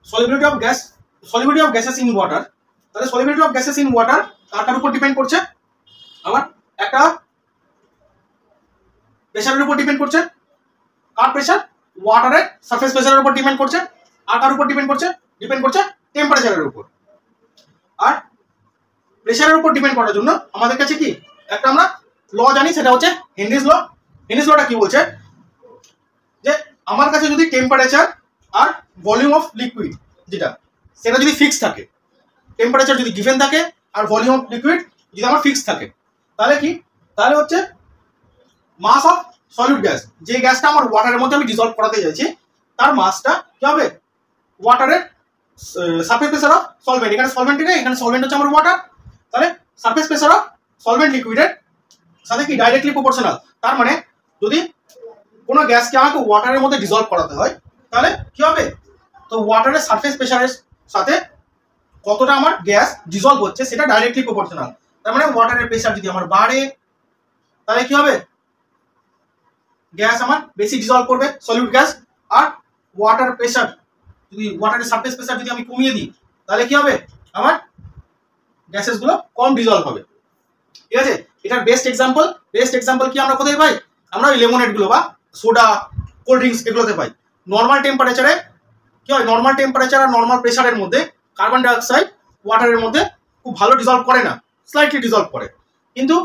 Solubility of gas, solubility of gases in water. তাহলে solubility of gases in water কার উপর depend করছে? আমার একটা প্রেসারের উপর ডিপেন্ড করছে। কার প্রেসার? ওয়াটারের সারফেস প্রেসারের উপর ডিপেন্ড করছে। আর কার উপর ডিপেন্ড করছে? ডিপেন্ড করছে টেম্পারেচারের উপর। আর প্রেসারের উপর ডিপেন্ড করার জন্য আমাদের কাছে কি একটা আমরা ল জানি, সেটা হচ্ছে হেনরিজ ল। হেনরিজ লটা কি বলছে? যে আমার কাছে যদি টেম্পারেচার আর ভলিউম অফ লিকুইড যেটা, সেটা যদি ফিক্স থাকে, টেম্পারেচার যদি গিভেন থাকে আর ভলিউম অফ লিকুইড যদি আমার ফিক্স থাকে, তাহলে কি? তাহলে হচ্ছে মাস অফ সলিড গ্যাস, যে গ্যাসটা আমার ওয়াটারের মধ্যে আমি ডিজলভ করাতে চাইছি, তার মাসটা কি হবে? ওয়াটারের সারফেস প্রেসার অফ সলভেন্ট, এখানে সলভেন্ট নেই, এখানে সলভেন্ট হচ্ছে আমার ওয়াটার, তাহলে সারফেস প্রেসার অফ সলভেন্ট লিকুইডের সাথে কি ডাইরেক্টলি প্রপোর্শনাল। তার মানে যদি কোনো গ্যাসকে আমাকে ওয়াটারের মধ্যে ডিজলভ করাতে হয়, তাহলে কি হবে? তো ওয়াটারের সারফেস প্রেসারের সাথে কতটা আমার গ্যাস ডিজলভ হচ্ছে সেটা ডাইরেক্টলি প্রপোর্শনাল। তার মানে ওয়াটারের প্রেসার যদি আমার বাড়ে, তাহলে কি হবে? গ্যাস আমার বেশি ডিজলভ করবে, সলিড গ্যাস। আর ওয়াটার প্রেসার যদি, ওয়াটারের সারফেস প্রেসার যদি আমি কমিয়ে দিই, তাহলে কি হবে? আমার গ্যাসেস গুলো কম ডিজলভ হবে। ঠিক আছে, এটার বেস্ট এক্সাম্পল কি আমরা কোথায় পাই? আমরা ওই লেমনেড গুলো বা সোডা, কোল্ড ড্রিঙ্কস এগুলোতে পাই। নর্মাল টেম্পারেচারে কি হয়? নর্মাল টেম্পারেচার আর নর্মাল প্রেসারের মধ্যে কার্বন ডাইঅক্সাইড ওয়াটারের মধ্যে খুব ভালো ডিজলভ করে না, স্লাইটলি ডিজলভ করে। কিন্তু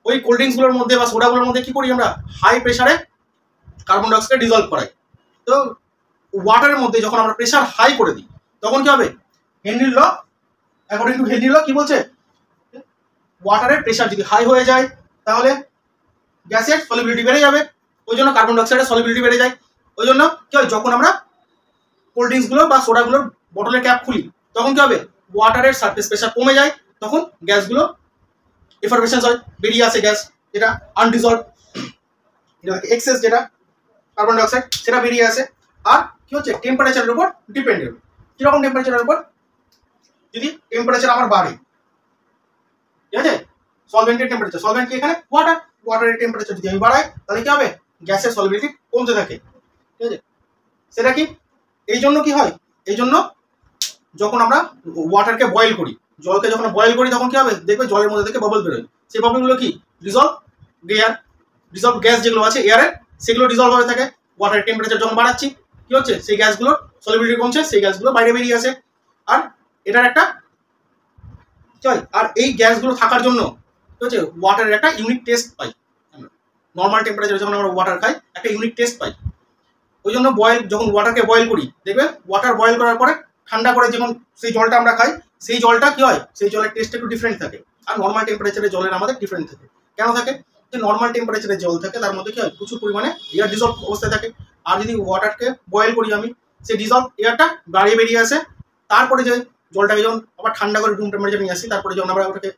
ওই কোল্ড ড্রিঙ্কস গুলোর মধ্যে বা সোডাগুলোর মধ্যে কি করি আমরা? হাই প্রেসারে কার্বন ডাইঅক্সাইড ডিজলভ করাই। তো ওয়াটারের মধ্যে যখন আমরা প্রেসার হাই করে দিই, তখন কি হবে? হেনরির ল, অ্যাকর্ডিং টু হেনরির ল কি বলছে? ওয়াটারের প্রেসার যদি হাই হয়ে যায়, তাহলে গ্যাসের সলিবিলিটি বেড়ে যাবে, ওই জন্য কার্বন ডাইঅক্সাইডের সলিবিলিটি বেড়ে যায়। ওই জন্য কি হয়? যখন আমরা কোল্ড ড্রিঙ্কস গুলো বা সোডাগুলোর বটলের ক্যাপ খুলি, তখন কি হবে? ওয়াটারের সারফেস প্রেসার কমে যায়, তখন গ্যাসগুলো এফারভেশন হয়, বেরিয়ে আসে গ্যাস, যেটা আনডিজলভ, এক্সেস যেটা কার্বন ডাইঅক্সাইড, সেটা বেরিয়ে আসে। আর কি হচ্ছে? টেম্পারেচারের উপর ডিপেন্ডেন্ট। কিরকম টেম্পারেচারের উপর? যদি টেম্পারেচার আমার বাড়ে, ঠিক আছে, সলভেন্টের টেম্পারেচার, সলভেন্ট কি এখানে? ওয়াটার, ওয়াটারের টেম্পারেচার যদি আমি বাড়াই, তাহলে কি হবে? গ্যাসের সলিবিলিটি কমতে থাকে। ঠিক আছে, সেটা কি? এই জন্য কি হয়? এই জন্য যখন আমরা ওয়াটারকে বয়েল করি, জলকে যখন বয়েল করি, তখন কি হবে? দেখবে জলের মধ্যে থেকে বাবল বেরোয়। সেই বাবলগুলো কি? ডিজলভ এয়ার, ডিজলভ গ্যাস যেগুলো আছে এয়ারের, সেগুলো ডিজলভ হয়ে থাকে। ওয়াটারের টেম্পারেচার যখন বাড়াচ্ছি, কি হচ্ছে? সেই গ্যাসগুলোর সলিবিলিটি কমছে, সেই গ্যাসগুলো বাইরে বেরিয়ে আসে। আর এটার একটা কি হয়? আর এই গ্যাসগুলো থাকার জন্য কি হচ্ছে? ওয়াটারের একটা ইউনিক টেস্ট পাই। নর্মাল টেম্পারেচারে যখন আমরা ওয়াটার খাই, একটা ইউনিক টেস্ট পাই। ওই জন্য যখন ওয়াটারকে বয়েল করি, দেখবে ওয়াটার বয়েল করার পরে ঠান্ডা করে যখন সেই জলটা আমরা খাই, সেই জলটা কি হয়? সেই জলের টেস্ট একটু ডিফারেন্ট থাকে। আর নর্মাল টেম্পারেচারে জলের আমাদের ডিফারেন্ট থাকে। কেন থাকে? যে নর্মাল টেম্পারেচারে জল থাকে, তার মধ্যে কি হয়? প্রচুর পরিমাণে এয়ার ডিজলভ অবস্থায় থাকে। আর যদি ওয়াটারকে বয়েল করি আমি, সেই ডিজলভ এয়ারটা বাড়িয়ে বেরিয়ে আসে। তারপরে যে জলটাকে যখন আবার ঠান্ডা করে রুম টেম্পারেচার নিয়ে আসি, তারপরে যখন আমরা ওটাকে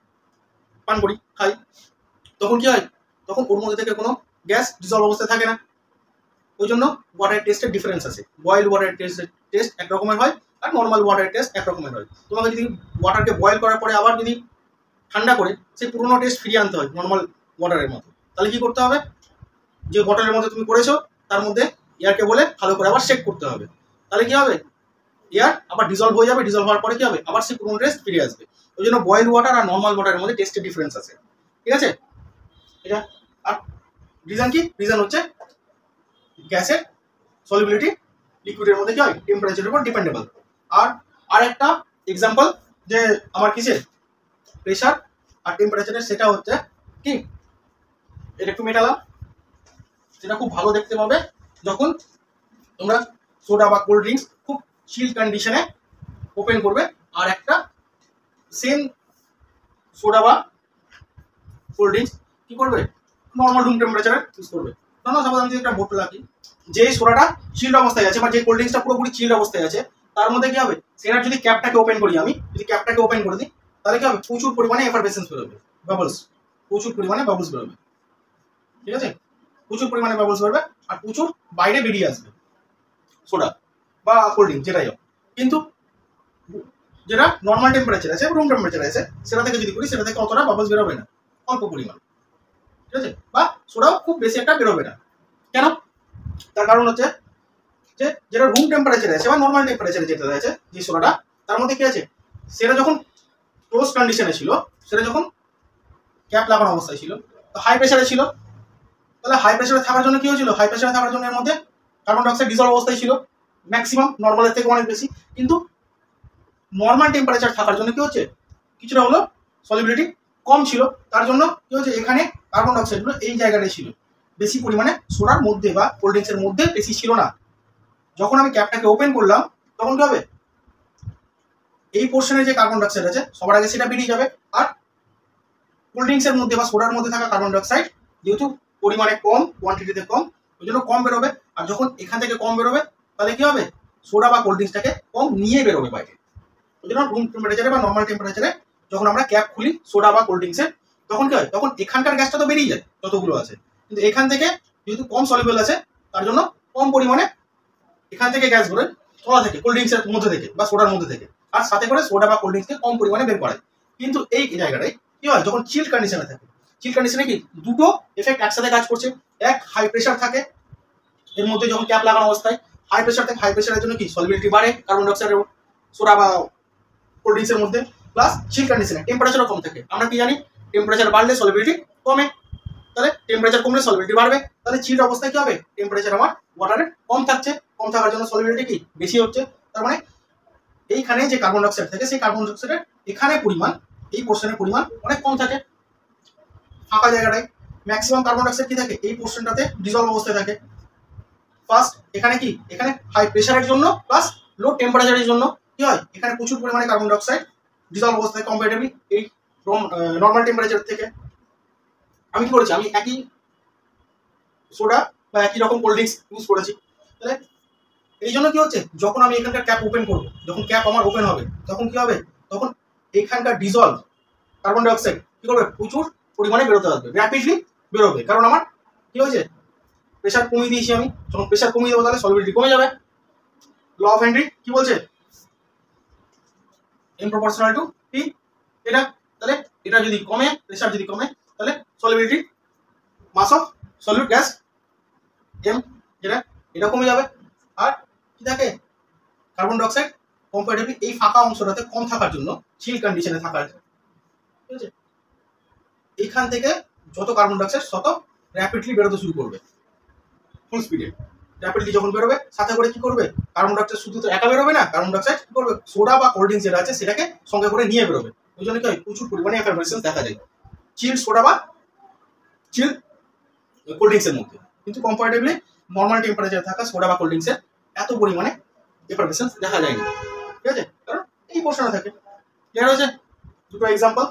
পান করি, খাই, তখন কি হয়? তখন ওর মধ্যে থেকে কোনো গ্যাস ডিজলভ অবস্থায় থাকে না। ওই জন্য ওয়াটারের টেস্টের ডিফারেন্স আছে। বয়েল ওয়াটারের টেস্ট একরকমের হয়, আর নর্মাল ওয়াটারের টেস্ট একরকমের হয়। তোমাকে যদি ওয়াটারকে বয়েল করার পরে আবার যদি ঠান্ডা করে সেই পুরোনো টেস্ট ফিরিয়ে আনতে হয় নর্মাল ওয়াটারের মতো, তাহলে কি করতে হবে? যে বটলের মধ্যে তুমি করেছো, তার মধ্যে এয়ারকে বলে ভালো করে আবার শেক করতে হবে। তাহলে কি হবে? এয়ার আবার ডিজলভ হয়ে যাবে। ডিজলভ হওয়ার পরে কি হবে? আবার সেই পুরোনো টেস্ট ফিরে আসবে। ওই জন্য বয়েল ওয়াটার আর নর্মাল ওয়াটারের মধ্যে টেস্টের ডিফারেন্স আছে। ঠিক আছে, এটা। আর রিজন কি? রিজন হচ্ছে গ্যাসের সলিবিলিটি লিকুইডের মধ্যে কি হয়? টেম্পারেচারের উপর ডিপেন্ডেবল। আর আরেকটা এক্সাম্পল যে আমার কিসের প্রেসার আর টেম্পারেচারের, সেটা হচ্ছে কি? এটা একটু মেটালাম, সেটা খুব ভালো দেখতে পাবে যখন তোমরা সোডা বা কোল্ড ড্রিঙ্কস খুব চিল কন্ডিশনে ওপেন করবে, আর একটা সেম সোডা বা কোল্ড ড্রিঙ্কস কি করবে? নর্মাল রুম টেম্পারেচারে ইউজ করবে। সাপোজ আমি যদি একটা বোতল রাখি, যে সোডাটা চিল্ড অবস্থায় আছে বা যে কোল্ড ড্রিঙ্কসটা পুরোপুরি চিল্ড অবস্থায় আছে, তার মধ্যে কি হবে? সেটার যদি ক্যাপটাকে ওপেন করি, আমি যদি ক্যাপটাকে ওপেন করে দিই, তাহলে কি হবে? প্রচুর পরিমাণে এফারভেসেন্স বেরোবে, বাবলস, প্রচুর পরিমাণে বাবলস বেরোবে। ঠিক আছে, প্রচুর পরিমাণে বাবলস বেরোবে আর প্রচুর বাইরে বেরিয়ে আসবে সোডা বা কোল্ড ড্রিঙ্ক যেটাই হোক। কিন্তু যেটা নর্মাল টেম্পারেচার আছে, রুম টেম্পারেচার আছে, সেটা থেকে যদি করি, সেটা থেকে অতটা বাবলস বেরোবে না, অল্প পরিমাণ। ঠিক আছে, বা সোডাও খুব বেশি একটা বেরোবে না। কেন? তার কারণ হচ্ছে যে যেটা রুম টেম্পারেচারে আছে বা নর্মাল টেম্পারেচারে যেটা আছে যে সোডাটা, তার মধ্যে কি আছে, সেটা যখন ক্লোজ কন্ডিশনে ছিল, সেটা যখন ক্যাপ লাগানো অবস্থায় ছিল, তো হাই প্রেশারে ছিল। তাহলে হাই প্রেশারে থাকার জন্য কি হয়েছিল, হাই প্রেশারে থাকার জন্য এর মধ্যে কার্বন ডাইঅক্সাইড ডিজলভ অবস্থায় ছিল ম্যাক্সিমাম, নর্মালের থেকে অনেক বেশি। কিন্তু নর্মাল টেম্পারেচার থাকার জন্য কি হচ্ছে, কিছুটা হলো সলিবিলিটি কম ছিল, তার জন্য কি হচ্ছে, এখানে কার্বন ডাইঅক্সাইডগুলো এই জায়গাটায় ছিল, বেশি পরিমাণে সোডার মধ্যে বা কোল্ড ড্রিঙ্কসের মধ্যে বেশি ছিল না। যখন আমি ক্যাপটাকে ওপেন করলাম তখন কি হবে, এই পোর্শনে যে কার্বন ডাইঅক্সাইড আছে সবার আগে সেটা বেরিয়ে যাবে। আর কোল্ড ড্রিঙ্কসের মধ্যে বা সোডার মধ্যে থাকা কার্বন ডাইঅক্সাইড যেহেতু পরিমাণে কম, কোয়ান্টিটিতে কম, ওই জন্য কম বেরোবে। আর যখন এখান থেকে কম বেরোবে তাহলে কি হবে, সোডা বা কোল্ড ড্রিঙ্কসটাকে কম নিয়ে বেরোবে বাইরে। ওই জন্য রুম টেম্পারেচারে বা নর্মাল টেম্পারেচারে যখন আমরা ক্যাপ খুলি সোডা বা কোল্ড ড্রিঙ্কসের, তখন কি হয়, তখন এখানকার গ্যাসটা তো বেরিয়ে যায় যতগুলো আছে, কিন্তু এখান থেকে যেহেতু কম সলিবল আছে তার জন্য কম পরিমাণে এখান থেকে গ্যাস বেরোয়, তলা থেকে কোল্ড ড্রিঙ্কসের মধ্যে থেকে বা সোডার মধ্যে থেকে, আর সাথে করে সোডা বা কোল্ড ড্রিঙ্কসকে কম পরিমাণে বের করায়। কিন্তু এই জায়গাটায় কি হয়, যখন চিল্ড কন্ডিশনে থাকে, চিল্ড কন্ডিশনে কি দুটো এফেক্ট একসাথে কাজ করছে। এক, হাই প্রেশার থাকে এর মধ্যে যখন ক্যাপ লাগানো অবস্থায়, হাই প্রেশার থাকে, হাই প্রেশারের জন্য কি সলিবিলিটি বাড়ে কার্বন ডাইঅক্সাইডের সোডা বা কোল্ড ড্রিঙ্কসের মধ্যে। প্লাস চিল্ড কন্ডিশনে টেম্পারেচারও কম থাকে, আমরা কি জানি টেম্পারেচার বাড়লে সলিবিলিটি কমে, তাহলে টেম্পারেচার কমলে সলিবিলিটি বাড়বে। তাহলে চিল্ড অবস্থায় কি হবে, টেম্পারেচার আমার ওয়াটারের কম থাকছে, কম থাকার জন্য সলিবিলিটি কি বেশি হচ্ছে। তার মানে এইখানে যে কার্বন ডাইঅক্সাইড থাকে সেই কার্বন ডাইঅক্সাইডের এখানে পরিমাণ, এই পোর্শনের পরিমাণ অনেক কম থাকে। ফাঁকা জায়গাটায় ম্যাক্সিমাম কার্বন ডাইঅক্সাইড কি থাকে, এই পোর্শনটাতে ডিজলভ অবস্থায় থাকে। ফার্স্ট এখানে কি, এখানে হাই প্রেশারের জন্য প্লাস লো টেম্পারেচারের জন্য কি হয়, এখানে প্রচুর পরিমাণে কার্বন ডাইঅক্সাইড ডিজলভ অবস্থায় কম্পারেটিভলি এই নর্মাল টেম্পারেচার থেকে। আমি কি করেছি, আমি একই সোডা বা একই রকম কোল্ড ড্রিঙ্কস ইউজ করেছি। তাহলে এই জন্য কি হচ্ছে, যখন আমি এখানকার ক্যাপ ওপেন করবো, যখন ক্যাপ আমার ওপেন হবে তখন কি হবে, তখন এখানকার ডিজলভ কার্বন ডাইঅক্সাইড কি করবে, প্রচুর পরিমাণে বেরোতে আসবে, র্যাপিডলি বেরোবে। কারণ আমার কি হয়েছে, প্রেশার কমিয়ে দিয়েছি আমি, যখন প্রেশার কমিয়ে দেবো তাহলে সলিবিলিটি কমে যাবে। ল অফ হেনরি কি বলছে, এম প্রপোর্শনাল টু পি, এটা। তাহলে এটা যদি কমে, প্রেশার যদি কমে, তাহলে solubility mass of solute gas M, যেটা এটা কমে যাবে। আর কি থাকে, কার্বন ডাইঅক্সাইড কম্পারেটিভলি এই ফাঁকা অংশটাতে কম থাকার জন্য, চিল কন্ডিশনে থাকার, ঠিক আছে, এইখান থেকে যত কার্বন ডাইঅক্সাইড তত র্যাপিডলি বেরোতে শুরু করবে, ফুল স্পিডে র্যাপিডলি যখন বেরোবে, সাথে করে কি করবে, কার্বন ডাইঅক্সাইড শুধু তো একা বেরোবে না, কার্বন ডাইঅক্সাইড কি করবে, সোডা বা কোল্ড ড্রিঙ্কস যেটা আছে সেটাকে সঙ্গে করে নিয়ে বেরোবে। ওই জন্য কি হয়, প্রচুর পরিমাণে এফারভেসেন্স দেখা যায় চিল সোডা বা চিল কোল্ড ড্রিঙ্কসের মধ্যে। কিন্তু কম্পারেটিভলি নর্মাল টেম্পারেচারে থাকা সোডা বা কোল্ড ড্রিঙ্কসের এত পরিমাণে এফারভেসেন্স দেখা যায় না, ঠিক আছে, কারণ এই পোর্শনে থাকে। ক্লিয়ার হয়েছে, দুটো এক্সাম্পল।